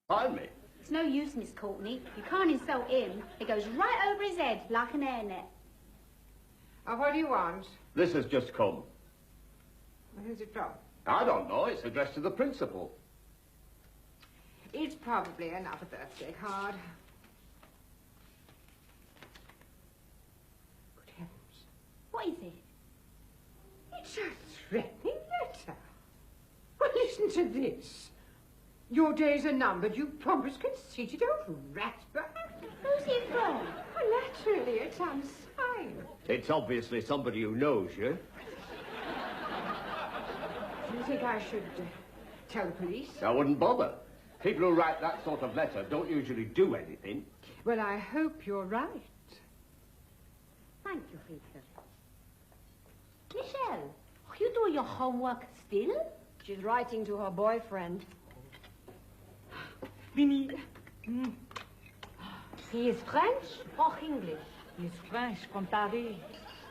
Pardon me? It's no use, Miss Courtney. You can't insult him. It goes right over his head like an hairnet. What do you want? This has just come. Who's it from? I don't know. It's addressed to the principal. It's probably another birthday card. Good heavens. What is it? It's a threatening letter. Well, listen to this. Your days are numbered, you pompous, conceited old ratbag. Who's it from? Well, naturally, it's unsigned. It's obviously somebody who knows you. Do you think I should tell the police? I wouldn't bother. People who write that sort of letter don't usually do anything. Well, I hope you're right. Thank you, Peter. Michelle, are you doing your homework still? She's writing to her boyfriend. Vinny. He is French or English? He is French, from Paris.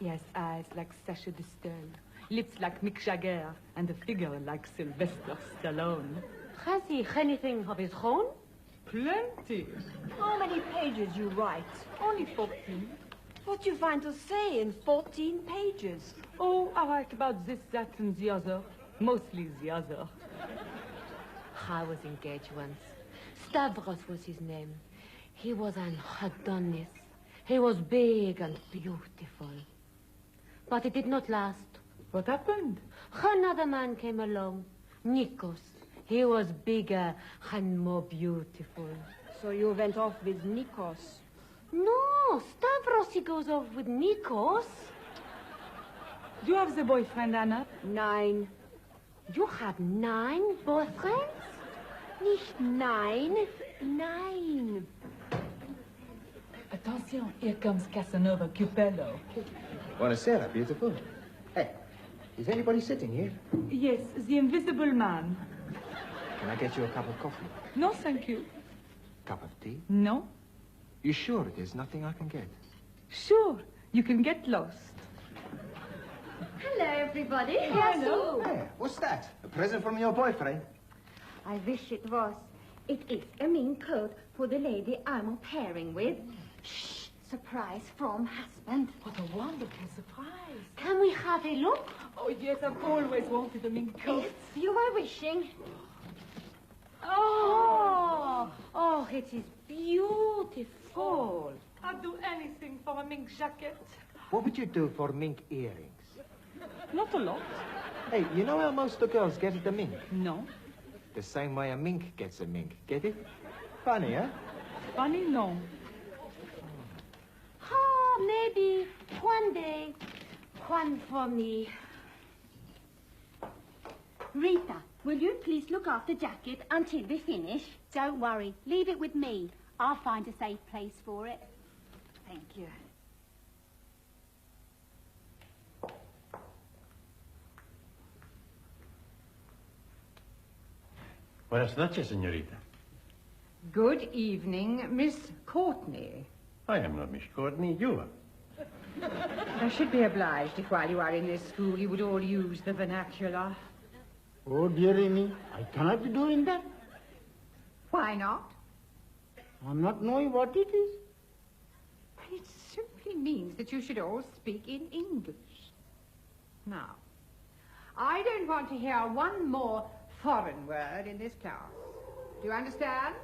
He has eyes like Sacha Distel, lips like Mick Jagger, and a figure like Sylvester Stallone. Has he anything of his own? Plenty. How many pages you write? Only 14. What do you find to say in 14 pages? Oh, I write about this, that, and the other. Mostly the other. I was engaged once. Stavros was his name. He was an Adonis. He was big and beautiful. But it did not last. What happened? Another man came along, Nikos. He was bigger and more beautiful. So you went off with Nikos? No, Stavros, he goes off with Nikos. Do you have the boyfriend, Anna? 9. You have 9 boyfriends? Nicht 9, 9. Attention, here comes Casanova Cupello. Buonasera, beautiful. Hey, is anybody sitting here? Yes, the invisible man. Can I get you a cup of coffee? No, thank you. Cup of tea? No? You sure there's nothing I can get? Sure, you can get lost. Hello, everybody. Hello. Hey, what's that? A present from your boyfriend? I wish it was. It is a mink coat for the lady I'm pairing with. Shh! Surprise from husband. What a wonderful surprise. Can we have a look? Oh, yes, I've always wanted a mink coat. If you are wishing. Oh, it is beautiful. I'd do anything for a mink jacket. What would you do for mink earrings? Not a lot. Hey, you know how most of the girls get at the mink? No. The same way a mink gets a mink. Get it? Funny, huh? Funny, no. Maybe one day, one for me. Rita, will you please look after Jacket until we finish? Don't worry. Leave it with me. I'll find a safe place for it. Thank you. Buenas noches, señorita. Good evening, Miss Courtney. I am not Miss Courtney, you are. I should be obliged if while you are in this school you would all use the vernacular. Oh, dearie me, I cannot be doing that. Why not? I'm not knowing what it is. It simply means that you should all speak in English. Now, I don't want to hear one more foreign word in this class. Do you understand?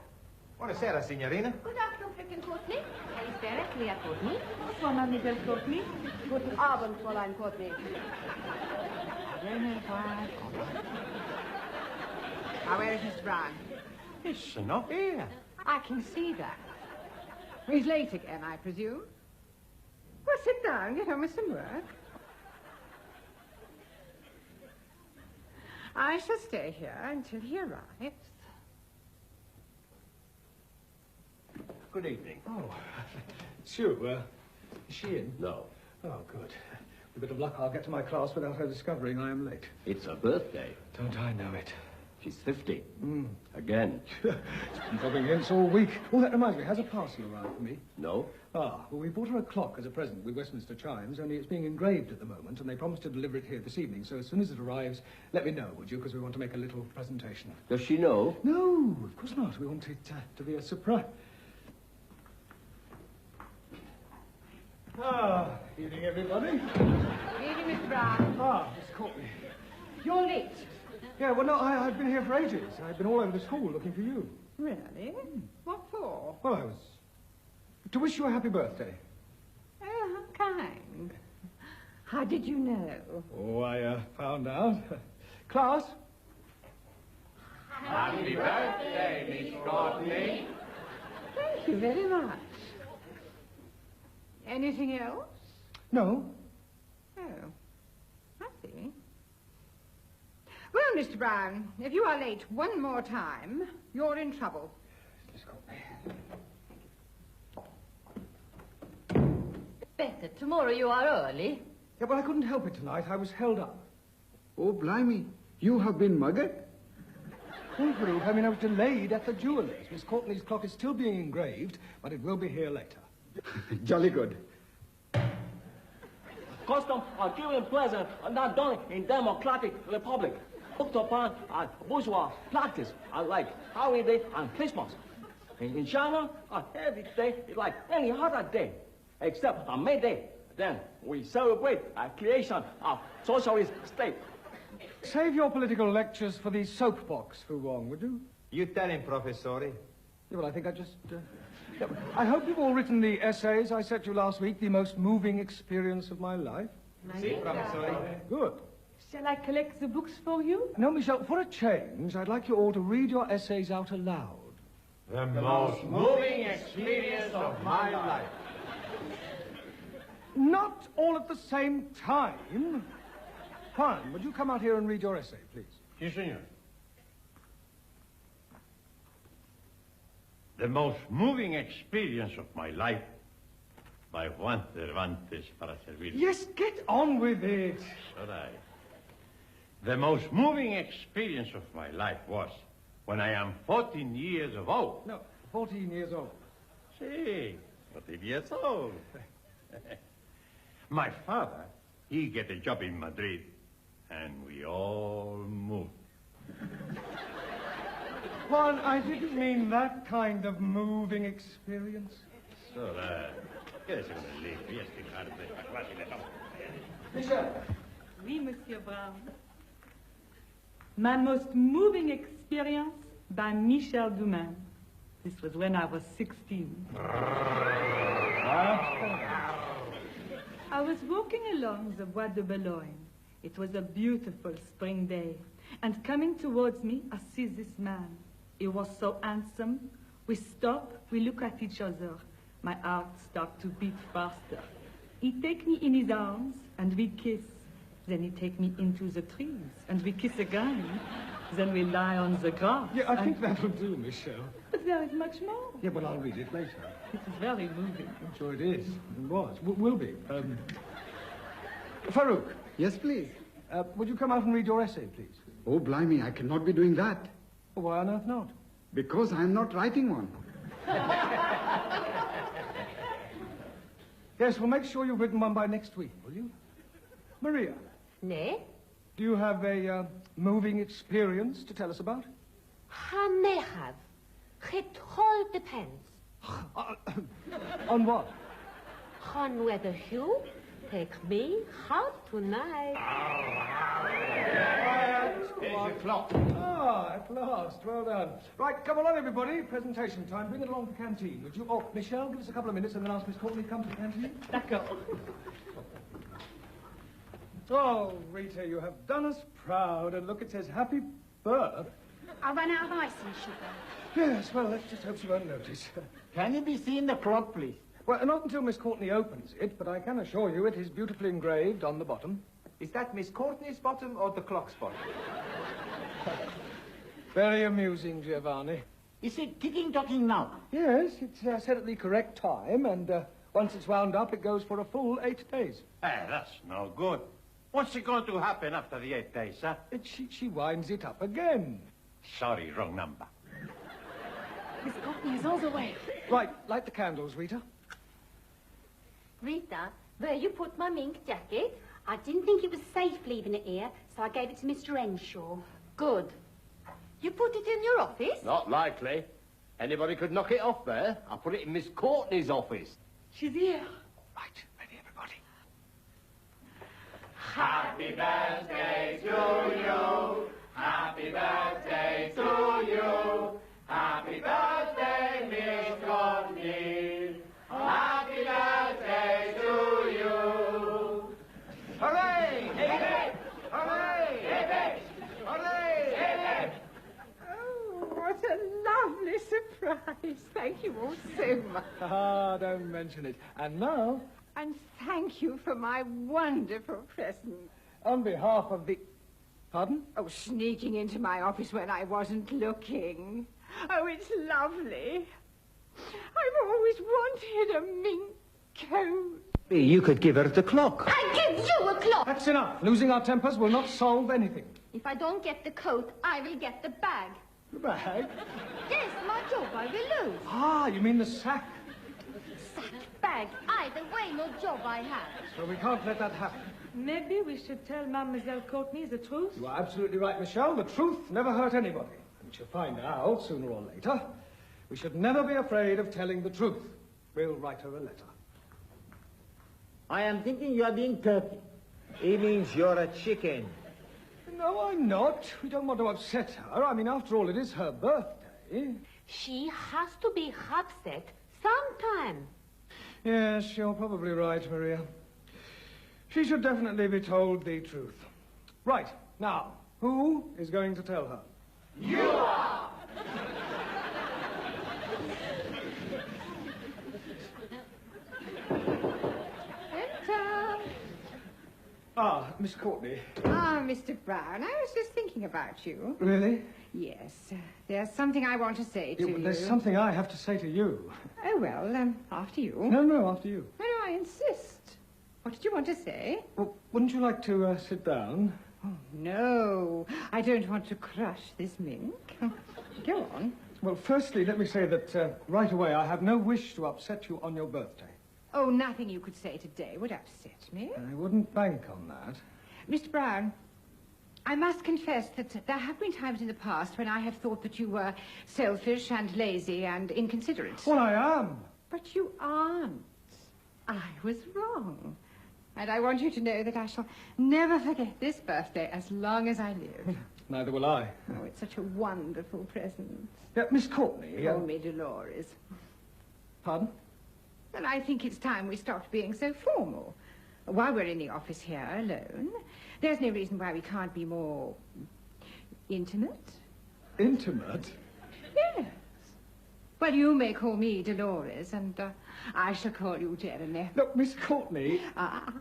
Buonasera, signorina. Good afternoon, Fröken Courtney. Καλησπέρα, κυρία Courtney. Bonsoir, Mademoiselle Courtney. Guten Abend, Fräulein Courtney. Now, where is Mr. Brown? It's not here. I can see that. He's late again, I presume. Well, sit down, get on with some work. I shall stay here until he arrives. Good evening. Oh, Sue, is she in? No. Oh, good. With a bit of luck, I'll get to my class without her discovering I am late. It's a birthday. Don't I know it? She's 50. Again. She's been dropping hints all week. Oh, that reminds me, has a parcel arrived for me? No? Ah, well, we bought her a clock as a present with Westminster chimes, only it's being engraved at the moment, and they promised to deliver it here this evening, so as soon as it arrives, let me know, would you, because we want to make a little presentation. Does she know? No, of course not. We want it to be a surprise. Ah, evening, everybody. Evening, Mr. Brown. Ah, Miss Courtney. You're late. Yeah, well, no, I've been here for ages. I've been all over the school looking for you. Really? What for? Well, I was... to wish you a happy birthday. Oh, how kind. How did you know? Oh, I found out. Class? Happy birthday, Miss Courtney. Thank you very much. Anything else? No. Oh, I see. Well, Mr. Brown, if you are late one more time, you're in trouble. Miss Courtney. Better. Tomorrow you are early. Yeah, but I couldn't help it tonight. I was held up. Oh, blimey. You have been muggered? Oh, Farouk, I mean, I was delayed at the jeweller's. Miss Courtney's clock is still being engraved, but it will be here later. Jolly good. Custom are given pleasure are not done in democratic republic. Looked upon as bourgeois practice like holiday and Christmas. In China, every day is like any other day, except on May Day. Then we celebrate a creation of socialist state. Save your political lectures for the soapbox, Fu Wong, would you? You tell him, Professore. Yeah, well, I think I just... yeah, I hope you've all written the essays I sent you last week, the most moving experience of my life. Si, Professore. Good. Shall I collect the books for you? Now, Michelle, for a change, I'd like you all to read your essays out aloud. The most moving experience of my life. Not all at the same time. Juan, would you come out here and read your essay, please? Yes, senor. The most moving experience of my life by Juan Cervantes para servir. Yes, get on with it. All right. The most moving experience of my life was when I am 14 years of old. No, 14 years old. See, 14 years old. My father, he get a job in Madrid, and we all moved. Juan, I didn't mean that kind of moving experience. So, quédese con el libro y explicar de esta clase de todo. Michelle. Oui, Monsieur Brown. My most moving experience by Michel Dumas. This was when I was 16. I was walking along the Bois de Boulogne. It was a beautiful spring day. And coming towards me, I see this man. He was so handsome. We stop, we look at each other. My heart starts to beat faster. He take me in his arms, and we kiss. Then he take me into the trees, and we kiss again. Then we lie on the grass. Yeah, I think that'll do, Michelle. But there is much more. Yeah, well, I'll read it later. It is very moving. I'm sure it is. It was. Will be. Farouk, Yes, please. would you come out and read your essay, please? Oh, blimey, I cannot be doing that. Why on earth not? Because I am not writing one. Yes, well, make sure you've written one by next week, will you? Maria, Nee? do you have a moving experience to tell us about? Han may have. It all depends. On what? On whether you take me out tonight. Here's your clock. Ah, at last. Well done. Right, come along, everybody. Presentation time. Bring it along to the canteen, would you? Oh, Michelle, give us a couple of minutes and then ask Miss Courtney to come to the canteen. D'accord. Oh, Rita, you have done us proud. And look, it says happy birth. I ran out of icing sugar. Yes, well, let's just hope she won't notice. Can you be seen the clock, please? Well, not until Miss Courtney opens it, but I can assure you it is beautifully engraved on the bottom. Is that Miss Courtney's bottom or the clock's bottom? Very amusing, Giovanni. Is it ticking-tocking now? Yes, it's set at the correct time, and once it's wound up, it goes for a full 8 days. Hey, that's no good. What's going to happen after the 8 days, huh? She winds it up again. Sorry, wrong number. Miss Courtney is on the way. Right, light the candles, Rita. Rita, where you put my mink jacket? I didn't think it was safe leaving it here, so I gave it to Mr. Henshaw. Good. You put it in your office? Not likely. Anybody could knock it off there. I put it in Miss Courtney's office. She's here. Right, ready, everybody. Happy birthday to you. Happy birthday to you. Happy birthday, Miss Courtney. Happy birthday to you. Hooray! Hooray! Hooray! Hooray! Oh, what a lovely surprise. Thank you all so much. Ah, don't mention it. And now, And thank you for my wonderful present. on behalf of the... Pardon? Oh, sneaking into my office when I wasn't looking. Oh, it's lovely. I've always wanted a mink coat. You could give her the clock. I give you a clock! That's enough. Losing our tempers will not solve anything. If I don't get the coat, I will get the bag. The bag? Yes, my job I will lose. Ah, you mean the sack. Bag, either way, no job I have. So we can't let that happen. Maybe we should tell Mademoiselle Courtney the truth. You are absolutely right, Michelle. The truth never hurt anybody. And she'll find out sooner or later. We should never be afraid of telling the truth. We'll write her a letter. I am thinking you are being turkey. He means you're a chicken. No, I'm not. We don't want to upset her. I mean, after all, it is her birthday. She has to be upset sometime. Yes, you're probably right, Maria. She should definitely be told the truth. Right, now, who is going to tell her? You are! Ah, Miss Courtney. Ah, Mr. Brown, I was just thinking about you. Really? Yes, there's something I want to say to Yeah, you. but there's something I have to say to you. Oh, well, after you. No, after you. No, I insist. What did you want to say? Well, wouldn't you like to sit down? Oh, no, I don't want to crush this mink. Go on. Well, firstly, let me say that right away I have no wish to upset you on your birthday. Oh, nothing you could say today would upset me. I wouldn't bank on that. Mr. Brown, I must confess that there have been times in the past when I have thought that you were selfish and lazy and inconsiderate. Well, I am. But you aren't. I was wrong. And I want you to know that I shall never forget this birthday as long as I live. Neither will I. Oh, it's such a wonderful present. Yeah, Miss Courtney. Call me Dolores. Pardon? Well, I think it's time we stopped being so formal. While we're in the office here alone, there's no reason why we can't be more intimate. Intimate? Yes. Well, you may call me Dolores, and I shall call you Jeremy. Look, Miss Courtney. Ah,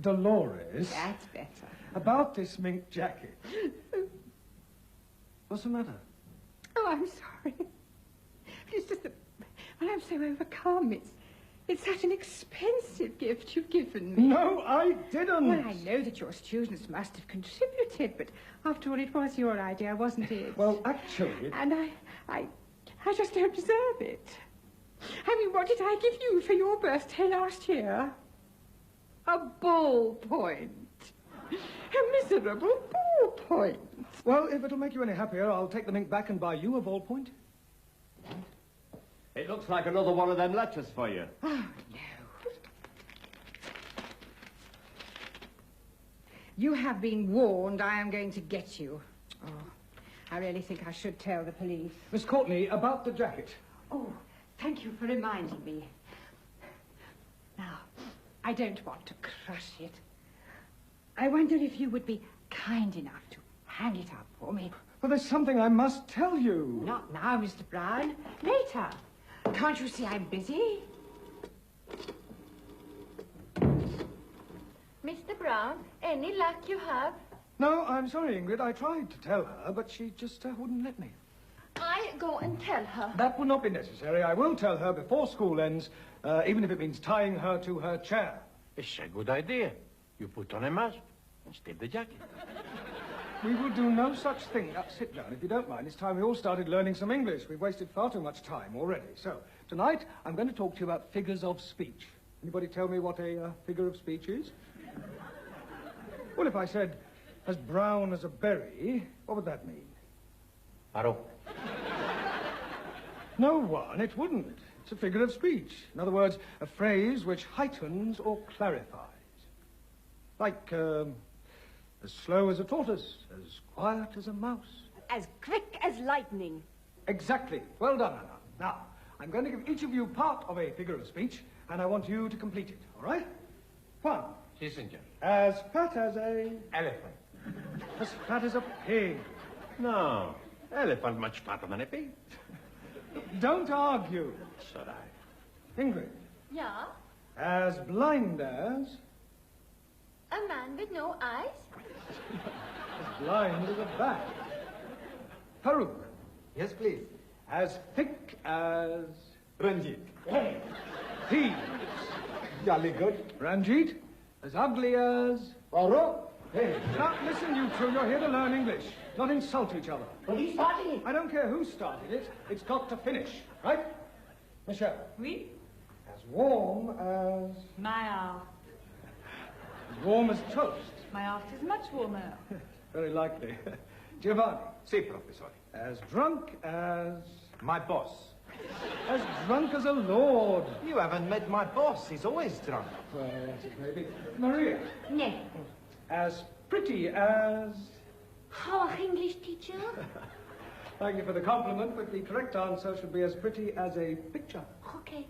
Dolores. that's better. About this mink jacket. What's the matter? Oh, I'm sorry. It's just that well, I'm so overcome. It's such an expensive gift you've given me. No, I didn't. Well, I know that your students must have contributed, but after all, it was your idea, wasn't it? Well, actually... And I just don't deserve it. I mean, what did I give you for your birthday last year? A ballpoint. A miserable ballpoint. Well, if it'll make you any happier, I'll take the mink back and buy you a ballpoint. It looks like another one of them letters for you. Oh, no. You have been warned. I am going to get you. Oh, I really think I should tell the police. Miss Courtney, about the jacket. Oh, thank you for reminding me. Now, I don't want to crush it. I wonder if you would be kind enough to hang it up for me. Well, there's something I must tell you. Not now, Mr. Brown. Later. Can't you see I'm busy? Mr. Brown, any luck you have? No, I'm sorry, Ingrid. I tried to tell her, but she just wouldn't let me. I go and tell her. That will not be necessary. I will tell her before school ends, even if it means tying her to her chair. It's a good idea. You put on a mask and steal the jacket. We will do no such thing. Sit down, if you don't mind. It's time we all started learning some English. We've wasted far too much time already. So, tonight, I'm going to talk to you about figures of speech. Anybody tell me what a figure of speech is? Well, if I said, as brown as a berry, what would that mean? Paro. No one, it wouldn't. It's a figure of speech. In other words, a phrase which heightens or clarifies. Like, as slow as a tortoise, as quiet as a mouse. As quick as lightning. Exactly. Well done, Anna. Now, I'm going to give each of you part of a figure of speech, and I want you to complete it, all right? One. Si, senor. As fat as a... Elephant. As fat as a pig. No. Elephant much fatter than a pig. Don't argue. So I. Ingrid. Yeah? As blind as... A man with no eyes? As blind as a bat. Farooq. Yes, please. As thick as... Ranjit. Thieves. Jolly good. Ranjit. As ugly as... Farooq. Hey, now listen, you two. You're here to learn English, not insult each other. But he started it. I don't care who started it. It's got to finish, right? Michelle. Oui? As warm as... My art. As warm as toast. My art is much warmer. Very likely. Giovanni. Si, professor. As drunk as... My boss. As drunk as a lord. You haven't met my boss. He's always drunk. Well, yes, it may be. Maria. No. As pretty as... Our English teacher? Thank you for the compliment, but the correct answer should be as pretty as a picture. Okay.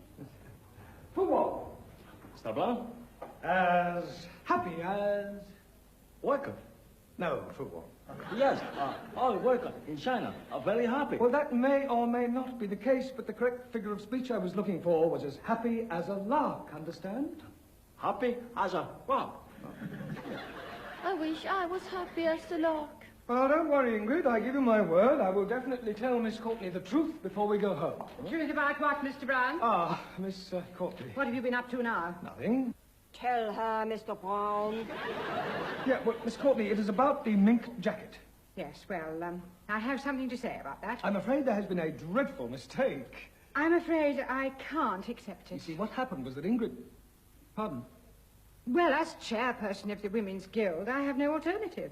For what? Mr. Brown? As happy as... Worker. No, for what? Yes, all worker in China are very happy. Well, that may or may not be the case, but the correct figure of speech I was looking for was as happy as a lark, understand? Happy as a wow. I wish I was happy as the lark. Well, don't worry, Ingrid. I give you my word. I will definitely tell Miss Courtney the truth before we go home. Truth about what, Mr. Brown? Ah, Miss Courtney. What have you been up to now? Nothing. Tell her, Mr. Brown. Yeah, well, Miss Courtney, it is about the mink jacket. Yes, well, I have something to say about that. I'm afraid there has been a dreadful mistake. I'm afraid I can't accept You it. see, what happened was that Ingrid... Pardon? Well, as chairperson of the Women's Guild, I have no alternative.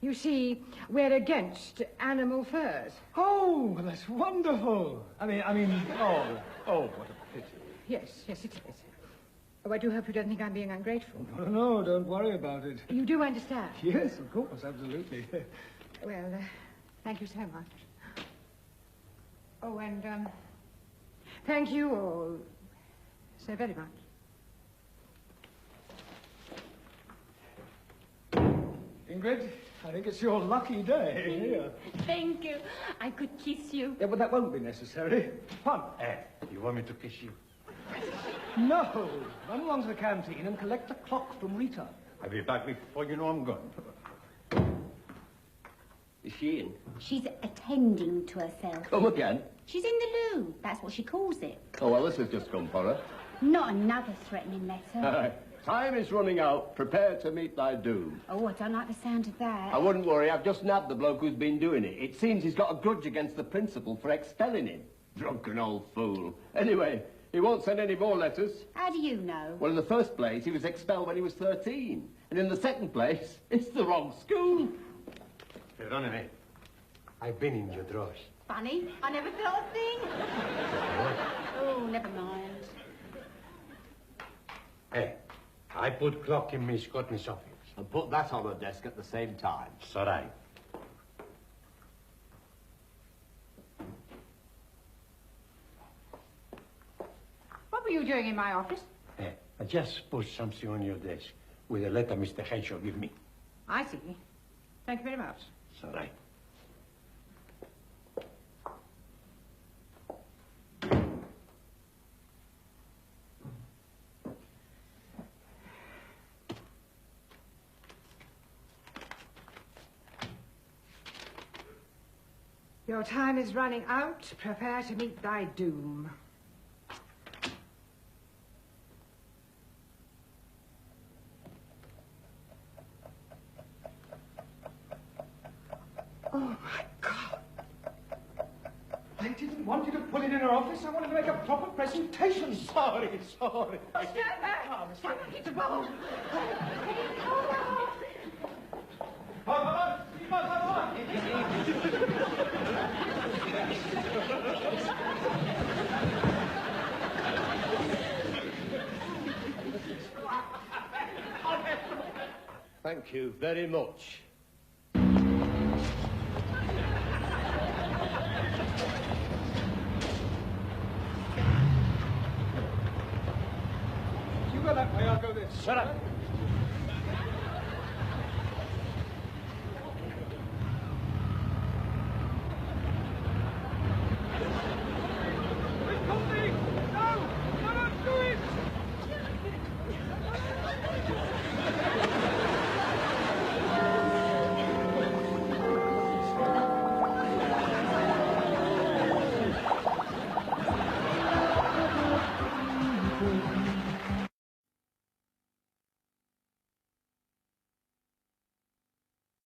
You see, we're against animal furs. Oh, well, that's wonderful. I mean, oh, what a pity. Yes, yes, it is. Oh, I do hope you don't think I'm being ungrateful. No, don't worry about it. You do understand? Yes, of course, absolutely. Well, thank you so much. Oh, and, thank you all so very much. Ingrid, I think it's your lucky day. Here. Thank you. I could kiss you. Yeah, but that won't be necessary. Pardon? You want me to kiss you? No. Run along to the canteen and collect the clock from Rita. I'll be back before you know I'm gone. Is she in? She's attending to herself. Come again? She's in the loo. That's what she calls it. Oh, well, this has just come for her. Not another threatening letter. Time is running out. Prepare to meet thy doom. Oh, I don't like the sound of that. I wouldn't worry. I've just nabbed the bloke who's been doing it. It seems he's got a grudge against the principal for expelling him. Drunken old fool. Anyway, he won't send any more letters. How do you know? Well, in the first place, he was expelled when he was 13. And in the second place, it's the wrong school. Perdóneme. I've been in your drawers. Funny. I never thought a thing. Oh, never mind. Hey, I put clock in Miss Courtney's office. And put that on the desk at the same time. So right. What were you doing in my office? Hey, I just put something on your desk with a letter Mr. Henshaw give me. I see. Thank you very much. So right. Your time is running out. Prepare to meet thy doom. Oh, my God. I didn't want you to put it in our office. I wanted to make a proper presentation. Sorry. Stand back! Stand back, it's a ball! Thank you very much. You go that way, I'll go this. Shut up.